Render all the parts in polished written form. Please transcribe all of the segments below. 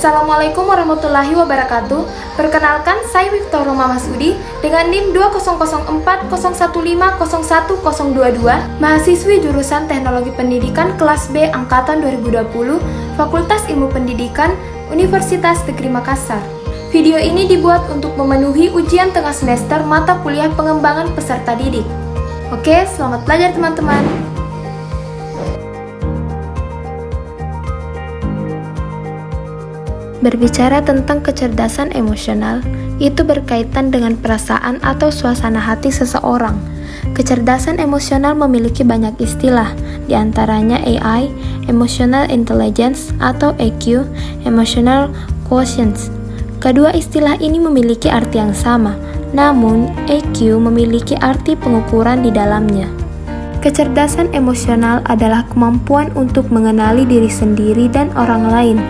Assalamualaikum warahmatullahi wabarakatuh. Perkenalkan, saya Miftah Roma Masudi dengan NIM 2004150101022, mahasiswi jurusan Teknologi Pendidikan kelas B angkatan 2020, Fakultas Ilmu Pendidikan, Universitas Negeri Makassar. Video ini dibuat untuk memenuhi ujian tengah semester mata kuliah pengembangan peserta didik. Oke, selamat belajar teman-teman. Berbicara tentang kecerdasan emosional, itu berkaitan dengan perasaan atau suasana hati seseorang. Kecerdasan emosional memiliki banyak istilah, diantaranya AI, Emotional Intelligence atau EQ, Emotional Quotient. Kedua istilah ini memiliki arti yang sama, namun EQ memiliki arti pengukuran di dalamnya. Kecerdasan emosional adalah kemampuan untuk mengenali diri sendiri dan orang lain,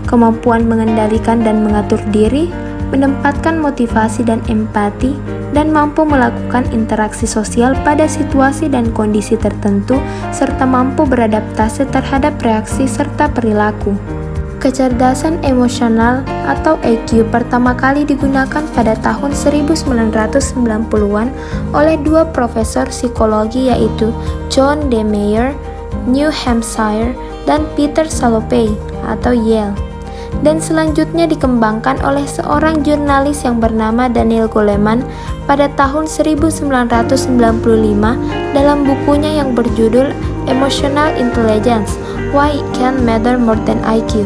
kemampuan mengendalikan dan mengatur diri, menempatkan motivasi dan empati, dan mampu melakukan interaksi sosial pada situasi dan kondisi tertentu, serta mampu beradaptasi terhadap reaksi serta perilaku. Kecerdasan emosional atau EQ pertama kali digunakan pada tahun 1990-an oleh dua profesor psikologi yaitu John D. Mayer, New Hampshire, dan Peter Salovey atau Yale. Dan selanjutnya dikembangkan oleh seorang jurnalis yang bernama Daniel Goleman pada tahun 1995 dalam bukunya yang berjudul Emotional Intelligence: Why It Can Matter More Than IQ.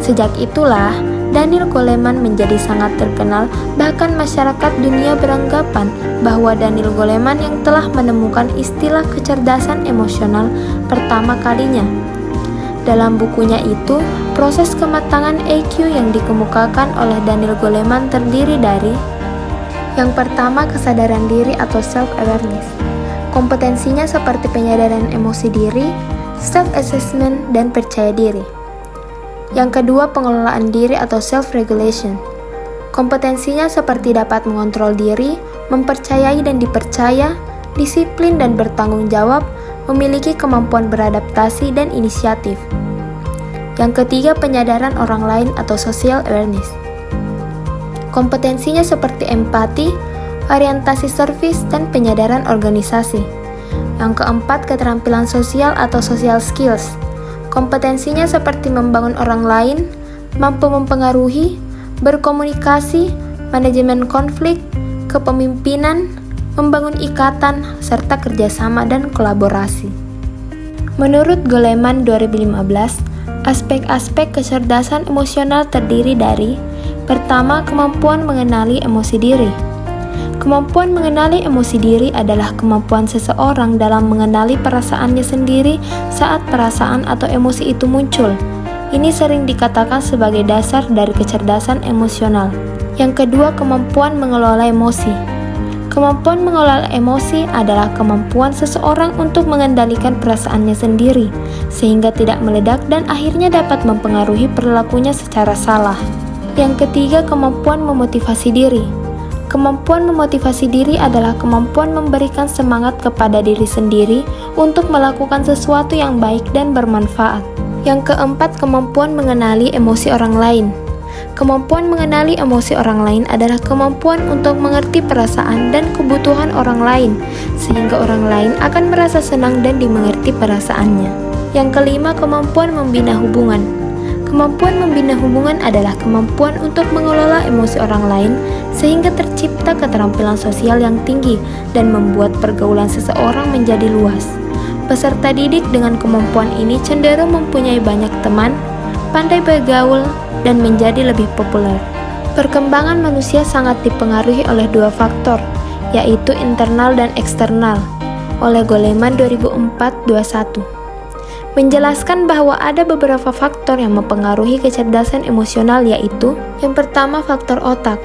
Sejak itulah, Daniel Goleman menjadi sangat terkenal, bahkan masyarakat dunia beranggapan bahwa Daniel Goleman yang telah menemukan istilah kecerdasan emosional pertama kalinya. Dalam bukunya itu, proses kematangan EQ yang dikemukakan oleh Daniel Goleman terdiri dari: yang pertama, kesadaran diri atau self-awareness. Kompetensinya seperti penyadaran emosi diri, self-assessment, dan percaya diri. Yang kedua, pengelolaan diri atau self-regulation. Kompetensinya seperti dapat mengontrol diri, mempercayai dan dipercaya, disiplin dan bertanggung jawab, memiliki kemampuan beradaptasi dan inisiatif. Yang ketiga, penyadaran orang lain atau social awareness. Kompetensinya seperti empati, orientasi service, dan penyadaran organisasi. Yang keempat, keterampilan sosial atau social skills. Kompetensinya seperti membangun orang lain, mampu mempengaruhi, berkomunikasi, manajemen konflik, kepemimpinan, membangun ikatan, serta kerjasama dan kolaborasi. Menurut Goleman 2015, aspek-aspek kecerdasan emosional terdiri dari: pertama, kemampuan mengenali emosi diri. Kemampuan mengenali emosi diri adalah kemampuan seseorang dalam mengenali perasaannya sendiri saat perasaan atau emosi itu muncul. Ini sering dikatakan sebagai dasar dari kecerdasan emosional. Yang kedua, kemampuan mengelola emosi. Kemampuan mengelola emosi adalah kemampuan seseorang untuk mengendalikan perasaannya sendiri, sehingga tidak meledak dan akhirnya dapat mempengaruhi perilakunya secara salah. Yang ketiga, kemampuan memotivasi diri. Kemampuan memotivasi diri adalah kemampuan memberikan semangat kepada diri sendiri untuk melakukan sesuatu yang baik dan bermanfaat. Yang keempat, kemampuan mengenali emosi orang lain. Kemampuan mengenali emosi orang lain adalah kemampuan untuk mengerti perasaan dan kebutuhan orang lain, sehingga orang lain akan merasa senang dan dimengerti perasaannya. Yang kelima, kemampuan membina hubungan. Kemampuan membina hubungan adalah kemampuan untuk mengelola emosi orang lain, sehingga tercipta keterampilan sosial yang tinggi dan membuat pergaulan seseorang menjadi luas. Peserta didik dengan kemampuan ini cenderung mempunyai banyak teman, pandai bergaul, dan menjadi lebih populer. Perkembangan manusia sangat dipengaruhi oleh dua faktor, yaitu internal dan eksternal, oleh Goleman 2004-21. Menjelaskan bahwa ada beberapa faktor yang mempengaruhi kecerdasan emosional, yaitu: yang pertama, faktor otak.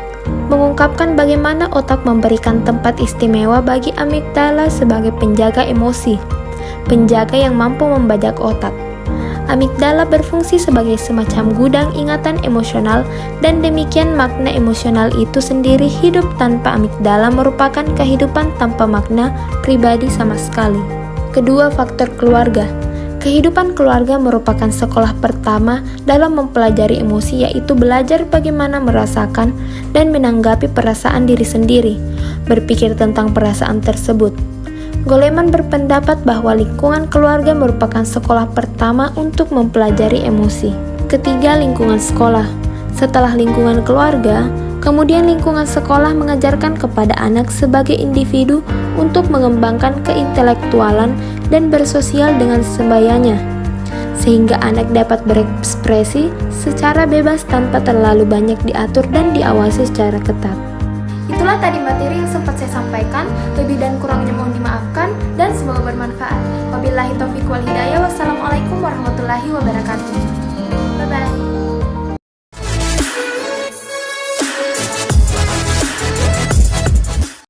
Mengungkapkan bagaimana otak memberikan tempat istimewa bagi amigdala sebagai penjaga emosi, penjaga yang mampu membajak otak. Amigdala berfungsi sebagai semacam gudang ingatan emosional, dan demikian makna emosional itu sendiri hidup tanpa amigdala merupakan kehidupan tanpa makna pribadi sama sekali. Kedua, faktor keluarga. Kehidupan keluarga merupakan sekolah pertama dalam mempelajari emosi, yaitu belajar bagaimana merasakan dan menanggapi perasaan diri sendiri, berpikir tentang perasaan tersebut. Goleman berpendapat bahwa lingkungan keluarga merupakan sekolah pertama untuk mempelajari emosi. Ketiga, lingkungan sekolah. Setelah lingkungan keluarga, kemudian lingkungan sekolah mengajarkan kepada anak sebagai individu untuk mengembangkan keintelektualan dan bersosial dengan sebayanya, sehingga anak dapat berekspresi secara bebas tanpa terlalu banyak diatur dan diawasi secara ketat. Itulah tadi materi yang sempat saya sampaikan, lebih dan kurangnya mohon dimaafkan dan semoga bermanfaat. Wabillahi taufiq wal hidayah. Wassalamualaikum warahmatullahi wabarakatuh. Bye-bye.